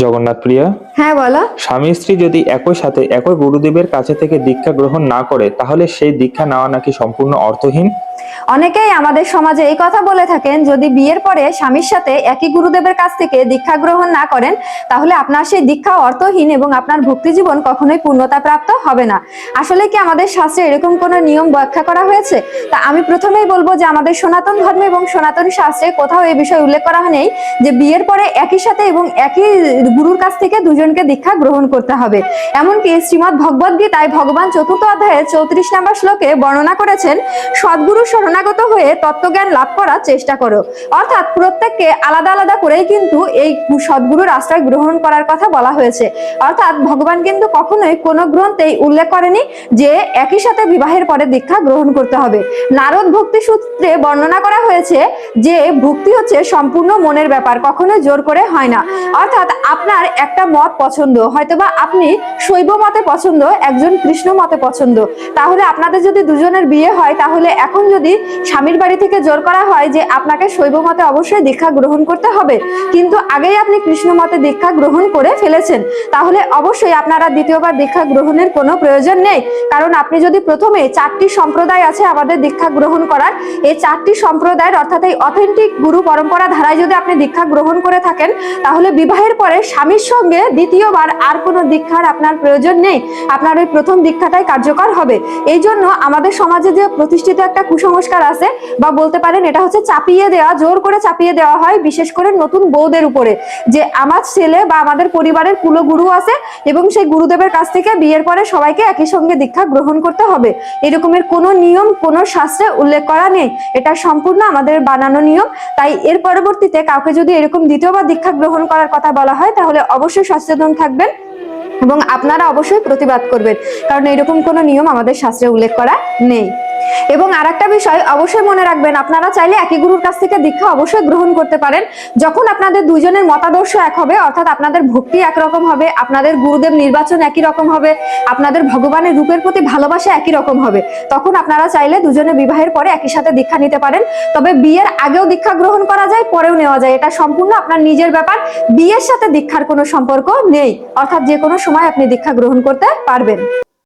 জগন্নাথ প্রিয়া, হ্যাঁ বলো। স্বামী স্ত্রী যদি একই সাথে একই গুরুদেবের কাছে থেকে দীক্ষা গ্রহণ না করে তাহলে সেই দীক্ষা নেওয়া নাকি সম্পূর্ণ অর্থহীন? অনেকেই আমাদের সমাজে এই কথা বলে থাকেন, যদি বিয়ের পরে স্বামীর সাথে একই গুরুদেবের কাছ থেকে দীক্ষা গ্রহণ না করেন তাহলে আপনার সেই দীক্ষা অর্থহীন এবং আপনার ভক্তি জীবন কখনোই পূর্ণতা প্রাপ্ত হবে না। আসলে কি আমাদের শাস্ত্রে এরকম কোনো নিয়ম ব্যাখ্যা করা হয়েছে? তা আমি প্রথমেই বলবো যে আমাদের সনাতন ধর্মে এবং সনাতন শাস্ত্রে কোথাও এই বিষয়ে উল্লেখ করা নেই যে বিয়ের পরে একই সাথে এবং একই গুরুর কাছ থেকে দুজনকে দীক্ষা গ্রহণ করতে হবে। এমনকি শ্রীমদ্ ভগবদ গীতায় ভগবান 4th অধ্যায়ের 34 নম্বর শ্লোকে বর্ণনা করেছেন, সদ্গুরু শরণাগত হয়ে তত্ত্বজ্ঞান লাভ করার চেষ্টা করো। অর্থাৎ প্রত্যেককে আলাদা আলাদা করেই কিন্তু এই সদ্গুরুর আশ্রয় গ্রহণ করার কথা বলা হয়েছে। অর্থাৎ ভগবান কিন্তু কখনোই কোনো গ্রন্থেই উল্লেখ করেনি যে একই সাথে বিবাহের পরে দীক্ষা গ্রহণ করতে হবে। নারদ ভক্তি সূত্রে বর্ণনা করা হয়েছে যে ভক্তি হচ্ছে সম্পূর্ণ মনের ব্যাপার, কখনোই জোর করে হয় না। অর্থাৎ আপনার একটা মত পছন্দ, হয়তোবা আপনি শৈব মতে পছন্দ, একজন কৃষ্ণ মতে পছন্দ, তাহলে আপনাদের যদি দুজনের বিয়ে হয় তাহলে এখন যদি স্বামীর বাড়ি থেকে জোর করা হয় যে আপনাকে শৈব মতে অবশ্যই দীক্ষা গ্রহণ করতে হবে, কিন্তু আগেই আপনি কৃষ্ণ মতে দীক্ষা গ্রহণ করে ফেলেছেন, তাহলে অবশ্যই আপনারা দ্বিতীয়বার দীক্ষা গ্রহণের কোনো প্রয়োজন নেই। কারণ আপনি যদি প্রথমে 4টি সম্প্রদায় আছে আমাদের দীক্ষা গ্রহণ করার, এই 4টি সম্প্রদায়ের অর্থাৎ এই অথেন্টিক গুরু পরম্পরা ধারায় যদি আপনি দীক্ষা গ্রহণ করে থাকেন তাহলে বিবাহের পরে স্বামীর সঙ্গে দ্বিতীয়বার আর কোনো দীক্ষার আপনার প্রয়োজন নেই, আপনার ওই প্রথম দীক্ষাটাই কার্যকর হবে। এই জন্য আমাদের সমাজে যে প্রতিষ্ঠিত একটা কুসংস্কার আছে, বা বলতে পারেন এটা হচ্ছে চাপিয়ে দেওয়া, জোর করে চাপিয়ে দেওয়া হয় বিশেষ করে নতুন বউদের উপরে, যে আমার ছেলে বা আমাদের পরিবারের কুলগুরু আছে এবং সেই গুরুদেবের কাছ থেকে বিয়ের পরে সবাইকে একই সঙ্গে দীক্ষা গ্রহণ করতে হবে। এরকমের কোনো নিয়ম কোনো শাস্ত্রে উল্লেখ করা নেই, এটা সম্পূর্ণ আমাদের বানানো নিয়ম। তাই এর পরবর্তীতে কাউকে যদি এরকম দ্বিতীয়বার দীক্ষা গ্রহণ করার কথা বলা হয় তাহলে অবশ্যই সচেতন থাকবেন এবং আপনারা অবশ্যই প্রতিবাদ করবেন, কারণ এরকম কোনো নিয়ম আমাদের শাস্ত্রে উল্লেখ করা নেই। এবং আরেকটা বিষয় অবশ্যই মনে রাখবেন, আপনারা চাইলে একই গুরুর কাছ থেকে দীক্ষা অবশ্যই গ্রহণ করতে পারেন যখন আপনাদের দুজনের মতাদর্শ এক হবে, অর্থাৎ আপনাদের ভক্তি একরকম হবে, আপনাদের গুরুদেব নির্বাচন একই রকম হবে, আপনাদের ভগবানের রূপের প্রতি ভালোবাসা একই রকম হবে, তখন আপনারা চাইলে দুজনে বিবাহের পরে একই সাথে দীক্ষা নিতে পারেন। তবে বিয়ের আগেও দীক্ষা গ্রহণ করা যায়, পরেও নেওয়া যায়, এটা সম্পূর্ণ আপনার নিজের ব্যাপার। বিয়ের সাথে দীক্ষার কোনো সম্পর্ক নেই, অর্থাৎ যে কোনো সময় আপনি দীক্ষা গ্রহণ করতে পারবেন।